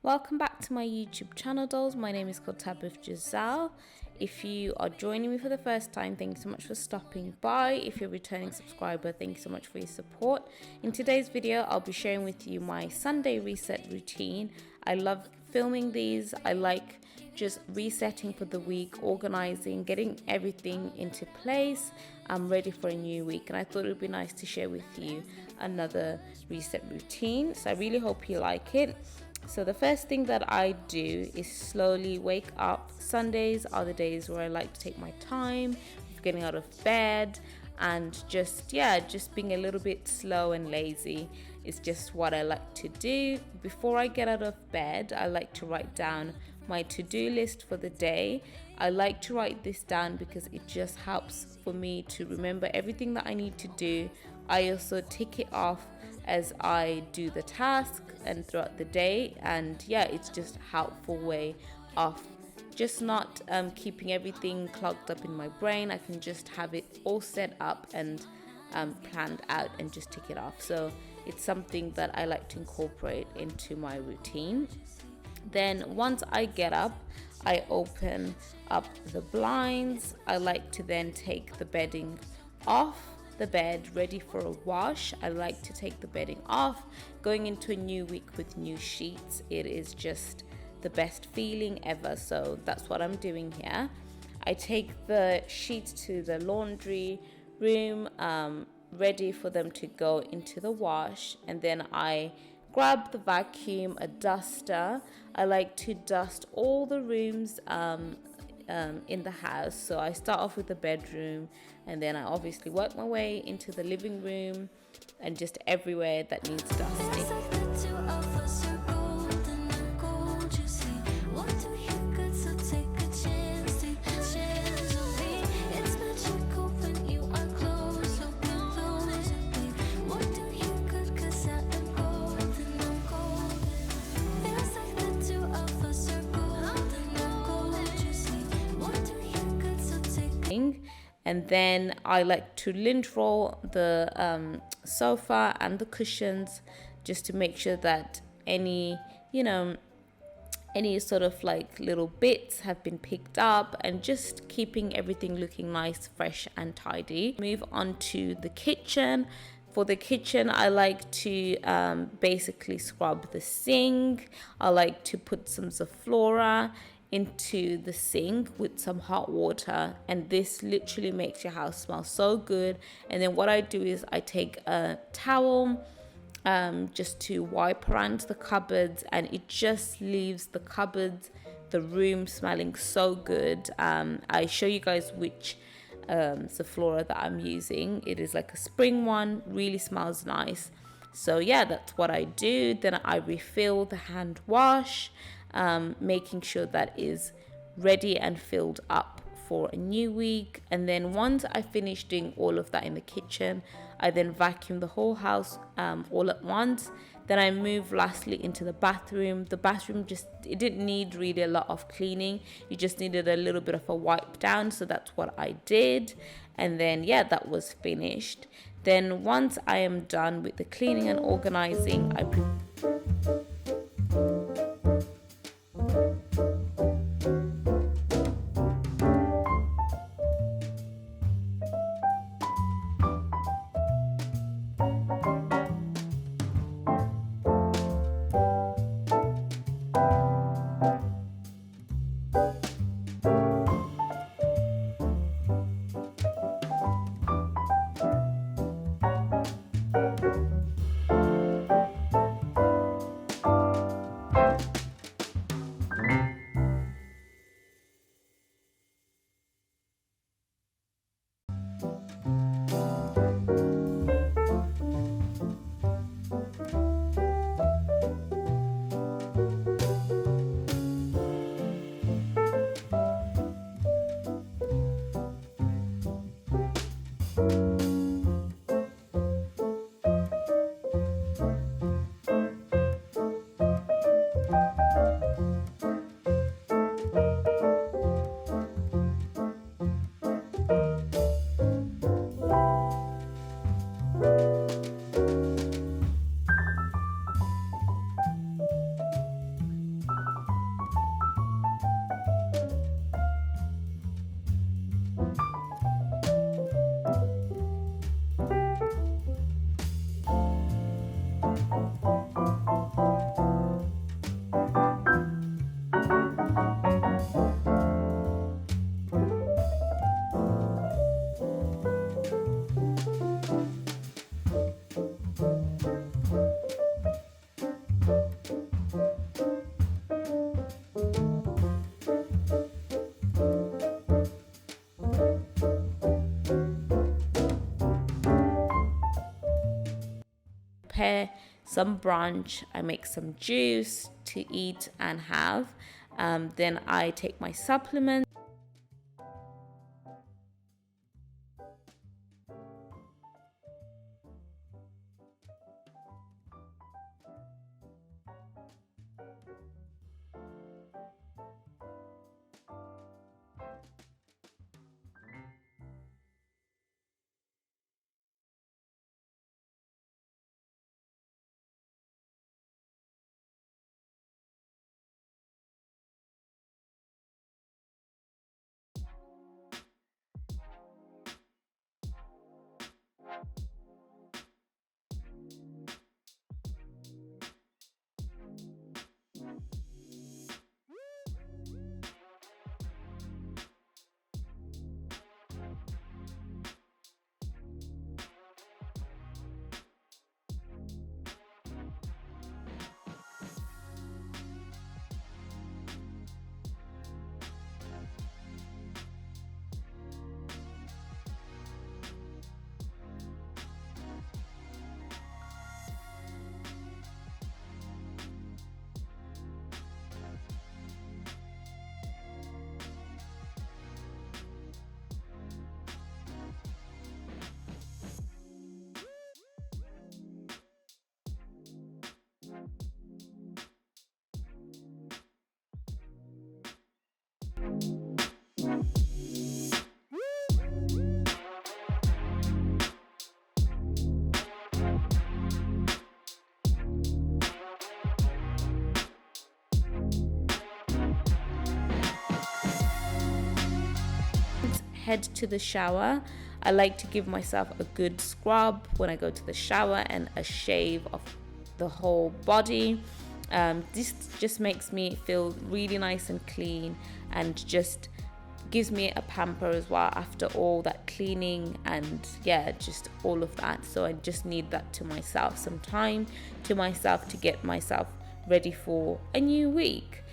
Welcome back to my YouTube channel, dolls. My name is called Tabith Giselle. If you are joining me for the first time, thank you so much for stopping by. If you're a returning subscriber, thank you so much for your support. In today's video, I'll be sharing with you my Sunday reset routine. I love filming these. I like just resetting for the week, organizing, getting everything into place. I'm ready for a new week, and I thought it would be nice to share with you another reset routine. So I really hope you like it. So the first thing that I do is slowly wake up. Sundays are the days where I like to take my time with getting out of bed and just being a little bit slow and lazy is just what I like to do. Before I get out of bed, I like to write down my to-do list for the day. I like to write this down because it just helps for me to remember everything that I need to do. I also tick it off as I do the task and throughout the day, and it's just a helpful way of just not keeping everything clogged up in my brain. I can just have it all set up and planned out and just tick it off. So it's something that I like to incorporate into my routine. Then once I get up, I open up the blinds. I like to then take the bedding off the bed, ready for a wash. I like to take the bedding off. Going into a new week with new sheets, it is just the best feeling ever. So that's what I'm doing here. I take the sheets to the laundry room, ready for them to go into the wash, and then I grab the vacuum, a duster. I like to dust all the rooms in the house. So I start off with the bedroom, and then I obviously work my way into the living room and just everywhere that needs dusting. And then I like to lint roll the sofa and the cushions just to make sure that any sort of like little bits have been picked up, and just keeping everything looking nice, fresh and tidy. Move on to the kitchen. For the kitchen, I like to basically scrub the sink. I like to put some Zaflora into the sink with some hot water, and this literally makes your house smell so good. And then what I do is I take a towel just to wipe around the cupboards, and it just leaves the cupboards, the room smelling so good. I show you guys which Zaflora that I'm using. It is like a spring one, really smells nice. So that's what I do. Then I refill the hand wash, making sure that is ready and filled up for a new week. And then once I finish doing all of that in the kitchen, I then vacuum the whole house all at once. Then I move lastly into the bathroom. The bathroom it didn't need really a lot of cleaning. You just needed a little bit of a wipe down. So that's what I did. And then that was finished. Then once I am done with the cleaning and organizing, prepare some brunch, I make some juice to eat and have. Then I take my supplements. Head to the shower. I like to give myself a good scrub when I go to the shower and a shave of the whole body. This just makes me feel really nice and clean, and just gives me a pamper as well after all that cleaning and just all of that. So I just need that to myself, some time to myself to get myself ready for a new week.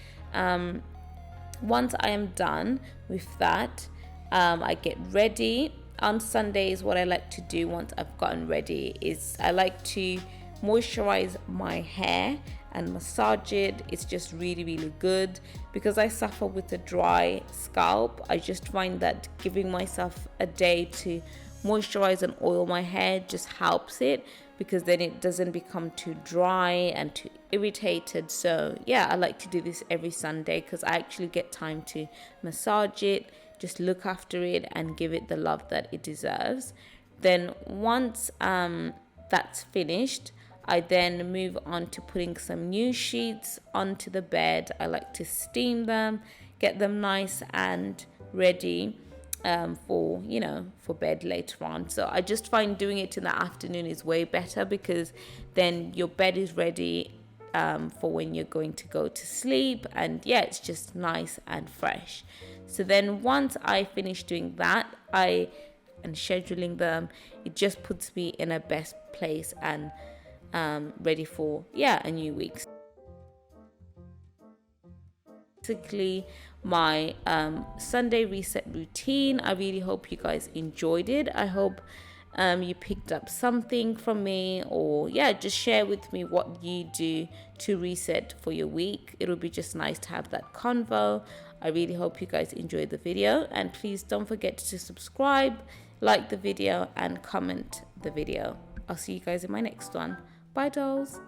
Once I am done with that, I get ready. On Sundays, what I like to do once I've gotten ready is I like to moisturize my hair and massage it. It's just really good because I suffer with a dry scalp. I just find that giving myself a day to moisturize and oil my hair just helps it, because then it doesn't become too dry and too irritated. So I like to do this every Sunday because I actually get time to massage it, just look after it and give it the love that it deserves. Then once that's finished, I then move on to putting some new sheets onto the bed. I like to steam them, get them nice and ready for bed later on. So I just find doing it in the afternoon is way better, because then your bed is ready for when you're going to go to sleep, and it's just nice and fresh. So then once I finish doing that and scheduling them, it just puts me in a best place and ready for a new week. Basically my Sunday reset routine. I really hope you guys enjoyed it. I hope you picked up something from me, or just share with me what you do to reset for your week. It would be just nice to have that convo. I really hope you guys enjoyed the video, and please don't forget to subscribe, like the video and comment the video. I'll see you guys in my next one. Bye dolls.